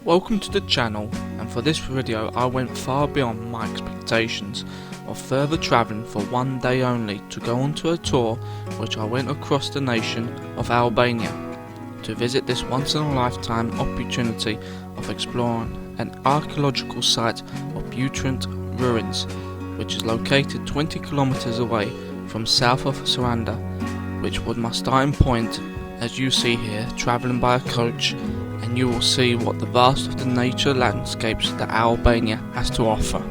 Welcome to the channel, and for this video I went far beyond my expectations of further travelling for one day only to go onto a tour which I went across the nation of Albania to visit this once in a lifetime opportunity of exploring an archeological site of Butrint Ruins, which is located 20 kilometers away from south of Saranda, which was my starting point as you see here, travelling by a coach, and you will see what the vast of the nature landscapes that Albania has to offer.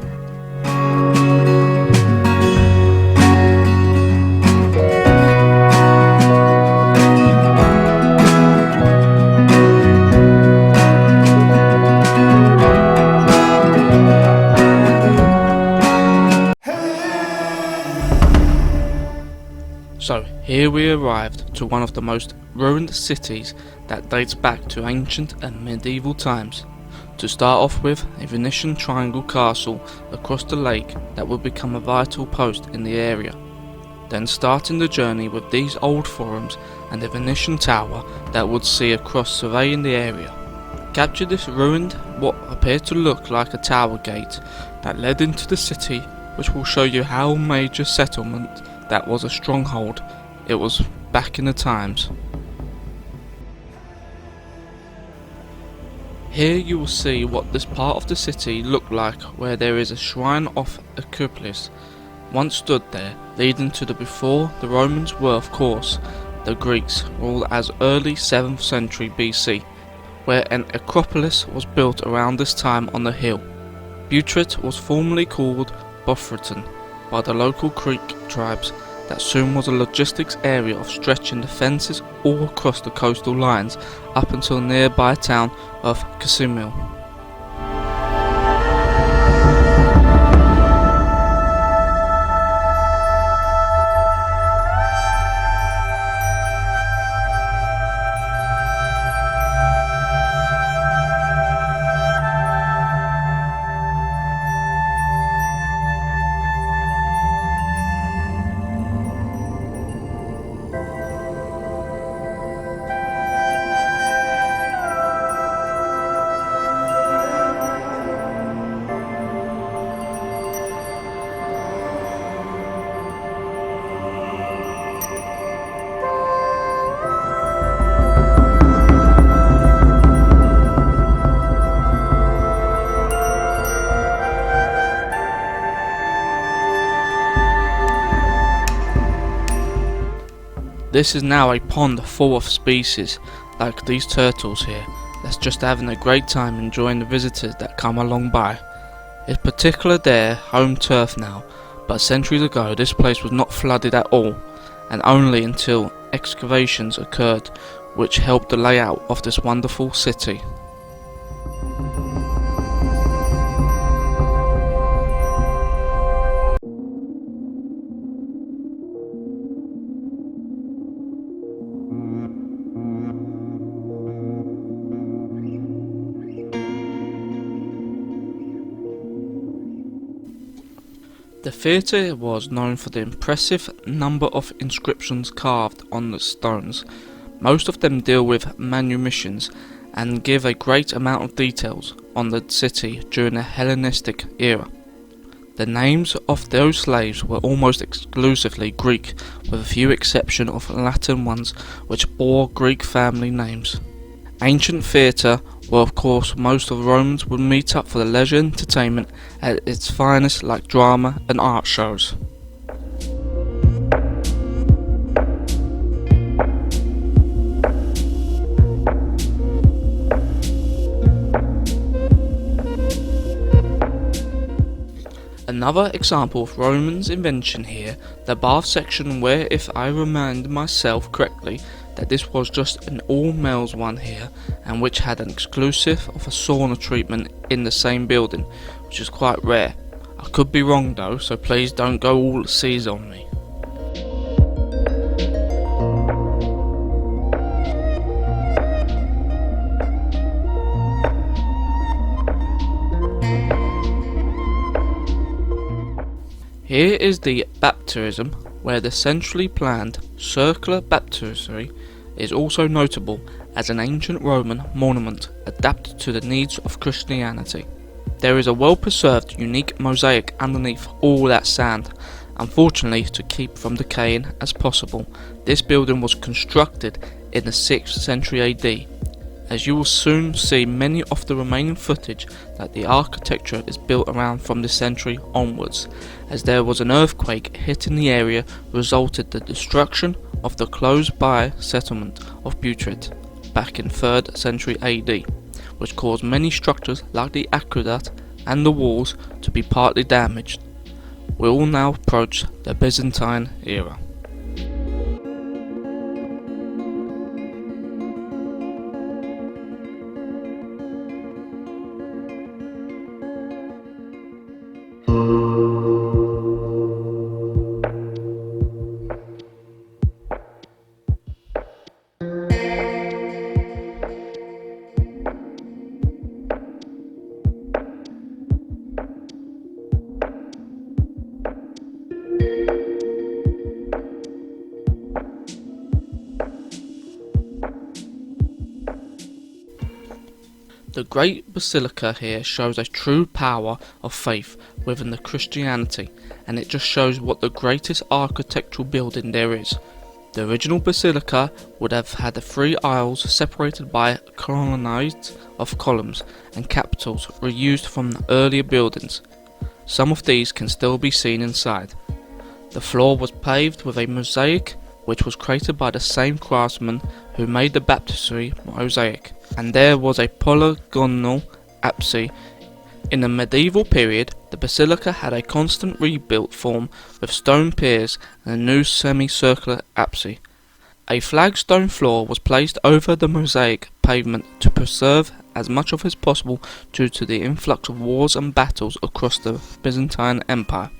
So here we arrived to one of the most ruined cities that dates back to ancient and medieval times. To start off with, a Venetian triangle castle across the lake that would become a vital post in the area. Then starting the journey with these old forums and a Venetian tower that would see across surveying the area. Capture this ruined, what appeared to look like a tower gate that led into the city, which will show you how major settlement that was a stronghold it was back in the times. Here you will see what this part of the city looked like, where there is a shrine of Acropolis once stood there, leading to the before the Romans were of course the Greeks, all as early 7th century BC, where an Acropolis was built around this time on the hill. Butrint was formerly called Butrint by the local Greek tribes, that soon was a logistics area of stretching the fences all across the coastal lines up until nearby town of Casimil. This is now a pond full of species, like these turtles here, that's just having a great time enjoying the visitors that come along by. It's particular their home turf now, but centuries ago this place was not flooded at all, and only until excavations occurred which helped the layout of this wonderful city. The theatre was known for the impressive number of inscriptions carved on the stones. Most of them deal with manumissions and give a great amount of details on the city during the Hellenistic era. The names of those slaves were almost exclusively Greek, with a few exceptions of Latin ones which bore Greek family names. Ancient theatre, where of course most of the Romans would meet up for the leisure entertainment at its finest, like drama and art shows. Another example of Romans invention here, the bath section, where if I remind myself correctly that this was just an all males one here, and which had an exclusive of a sauna treatment in the same building, which is quite rare. I could be wrong though, so please don't go all C's on me. Here is the baptism, where the centrally planned circular baptistry is also notable, as an ancient Roman monument adapted to the needs of Christianity. There is a well-preserved, unique mosaic underneath all that sand. Unfortunately, to keep from decaying as possible, this building was constructed in the 6th century AD. As you will soon see many of the remaining footage that the architecture is built around from this century onwards, as there was an earthquake hitting the area resulted the destruction of the close-by settlement of Butrint back in 3rd century AD, which caused many structures like the aqueduct and the walls to be partly damaged. We will now approach the Byzantine era. The Great Basilica here shows a true power of faith within the Christianity, and it just shows what the greatest architectural building there is. The original basilica would have had the 3 aisles separated by colonnades of columns and capitals reused from the earlier buildings. Some of these can still be seen inside. The floor was paved with a mosaic which was created by the same craftsman who made the baptistry mosaic, and there was a polygonal apse. In the medieval period, the basilica had a constant rebuilt form with stone piers and a new semicircular apse. A flagstone floor was placed over the mosaic pavement to preserve as much of as possible due to the influx of wars and battles across the Byzantine Empire.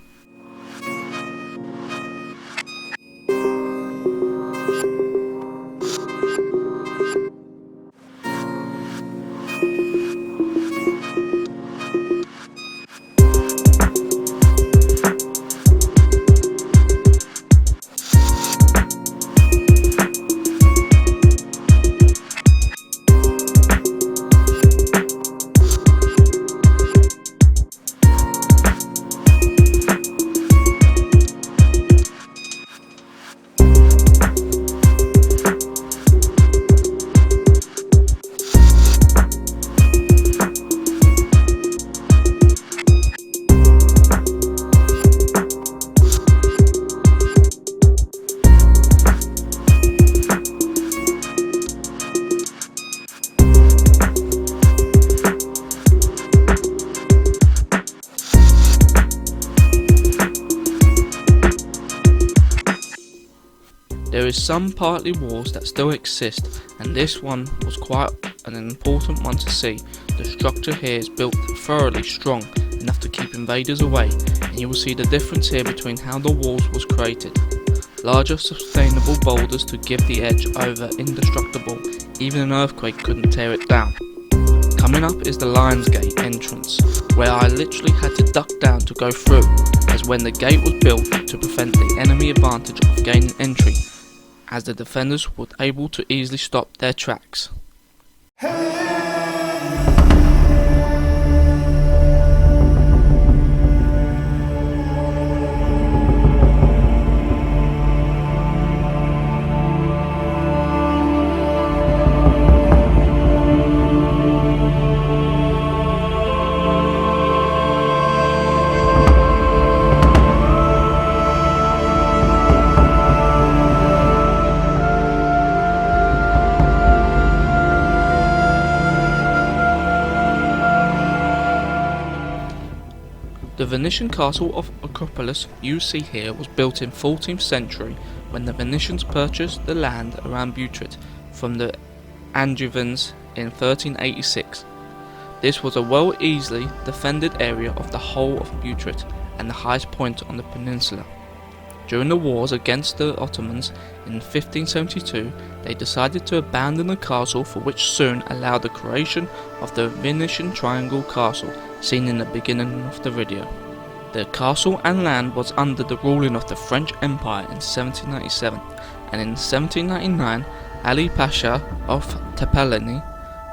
There is some partly walls that still exist, and this one was quite an important one to see. The structure here is built thoroughly strong, enough to keep invaders away, and you will see the difference here between how the walls was created. Larger sustainable boulders to give the edge over indestructible, even an earthquake couldn't tear it down. Coming up is the Lion's Gate entrance, where I literally had to duck down to go through, as when the gate was built to prevent the enemy advantage of gaining entry, as the defenders were able to easily stop their tracks. The Venetian castle of Acropolis you see here was built in 14th century when the Venetians purchased the land around Butrint from the Angevins in 1386. This was a well easily defended area of the whole of Butrint and the highest point on the peninsula. During the wars against the Ottomans in 1572, they decided to abandon the castle, for which soon allowed the creation of the Venetian Triangle Castle, seen in the beginning of the video. The castle and land was under the ruling of the French Empire in 1797, and in 1799 Ali Pasha of Tepeleni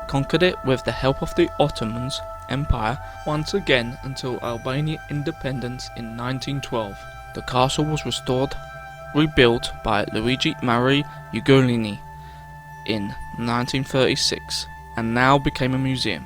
conquered it with the help of the Ottomans Empire once again until Albania independence in 1912. The castle was rebuilt by Luigi Maria Ugolini in 1936 and now became a museum.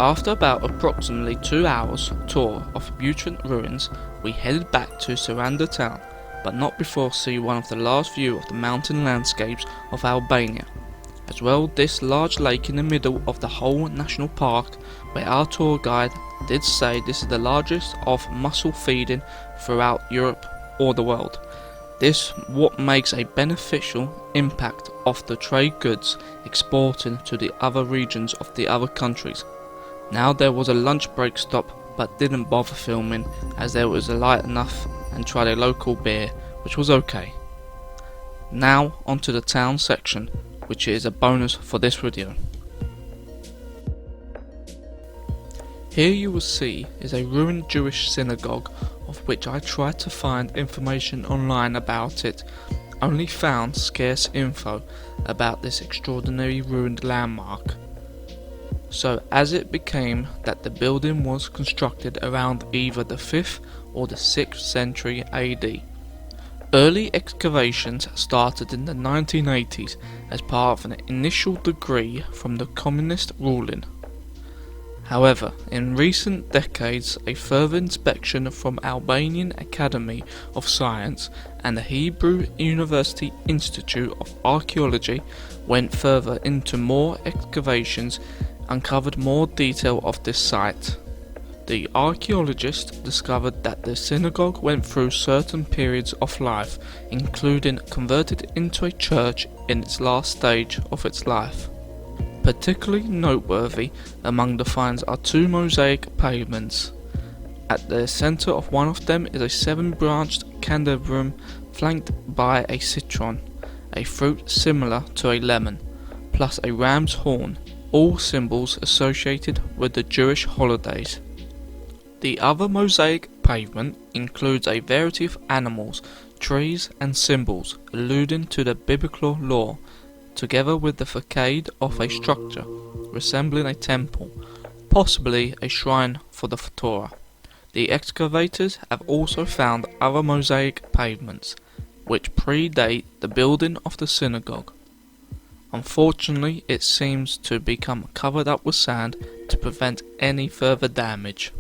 After about approximately 2 hours tour of Butrint Ruins, we headed back to Saranda town, but not before see one of the last view of the mountain landscapes of Albania. As well, this large lake in the middle of the whole national park, where our tour guide did say this is the largest of mussel feeding throughout Europe or the world. This what makes a beneficial impact of the trade goods exporting to the other regions of the other countries. Now there was a lunch break stop, but didn't bother filming as there was a light enough and tried a local beer, which was okay. Now onto the town section, which is a bonus for this video. Here you will see is a ruined Jewish synagogue, of which I tried to find information online about it, only found scarce info about this extraordinary ruined landmark. So as it became that the building was constructed around either the 5th or the 6th century AD. Early excavations started in the 1980s as part of an initial degree from the communist ruling. However, in recent decades a further inspection from Albanian Academy of Science and the Hebrew University Institute of Archaeology went further into more excavations, uncovered more detail of this site. The archaeologist discovered that the synagogue went through certain periods of life, including converted into a church in its last stage of its life. Particularly noteworthy among the finds are 2 mosaic pavements. At the centre of one of them is a 7-branched candelabrum flanked by a citron, a fruit similar to a lemon, plus a ram's horn, all symbols associated with the Jewish holidays. The other mosaic pavement includes a variety of animals, trees and symbols alluding to the biblical law, together with the facade of a structure resembling a temple, possibly a shrine for the Torah. The excavators have also found other mosaic pavements, which predate the building of the synagogue. Unfortunately, it seems to become covered up with sand to prevent any further damage.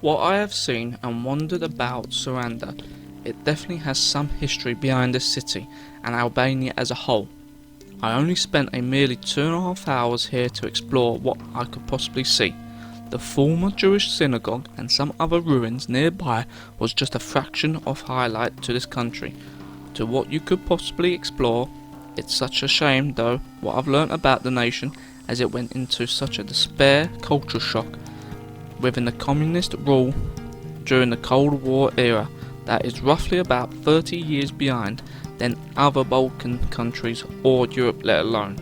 what I have seen and wondered about Saranda, it definitely has some history behind the city and Albania as a whole. I only spent a merely 2.5 hours here to explore what I could possibly see. The former Jewish synagogue and some other ruins nearby was just a fraction of highlight to this country, to what you could possibly explore. It's such a shame though what I've learnt about the nation, as it went into such a despair culture shock within the communist rule during the Cold War era that is roughly about 30 years behind than other Balkan countries or Europe let alone.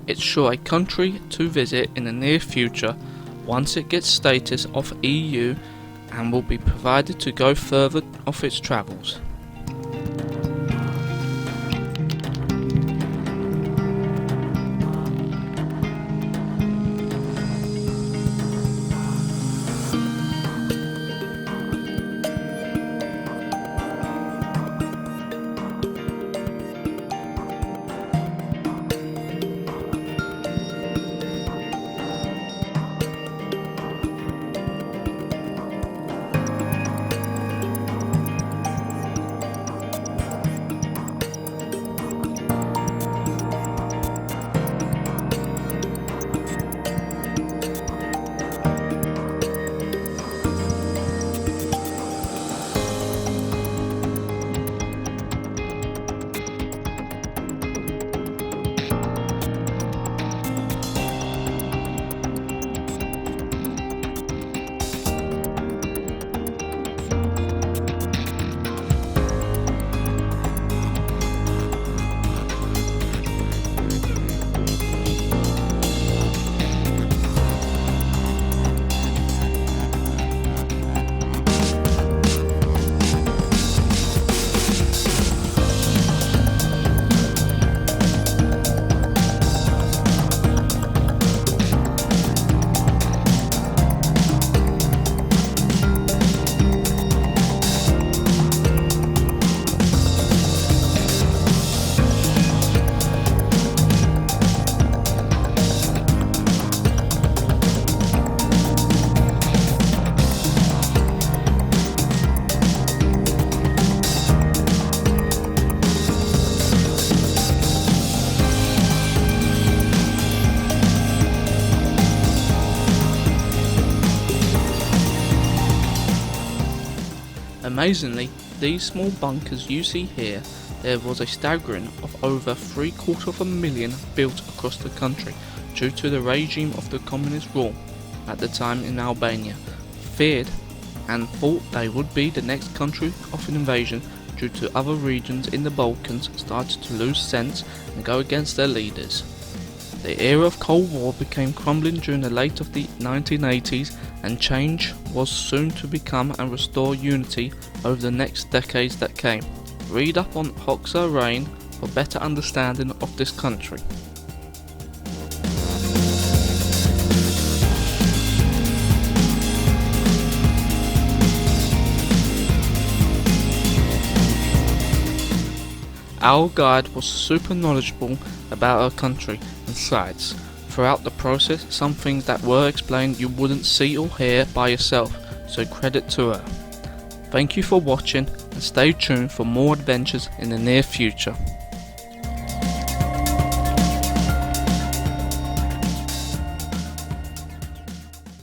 It's sure a country to visit in the near future once it gets status of EU and will be provided to go further of its travels. Amazingly, these small bunkers you see here, there was a staggering of over 750,000 built across the country due to the regime of the communist rule at the time in Albania, feared and thought they would be the next country of an invasion due to other regions in the Balkans started to lose sense and go against their leaders. The era of Cold War became crumbling during the late of the 1980s, and change was soon to become and restore unity over the next decades that came. Read up on Hoxha Reign for better understanding of this country. Our guide was super knowledgeable about our country and sites. Throughout the process, some things that were explained you wouldn't see or hear by yourself, so credit to her. Thank you for watching and stay tuned for more adventures in the near future.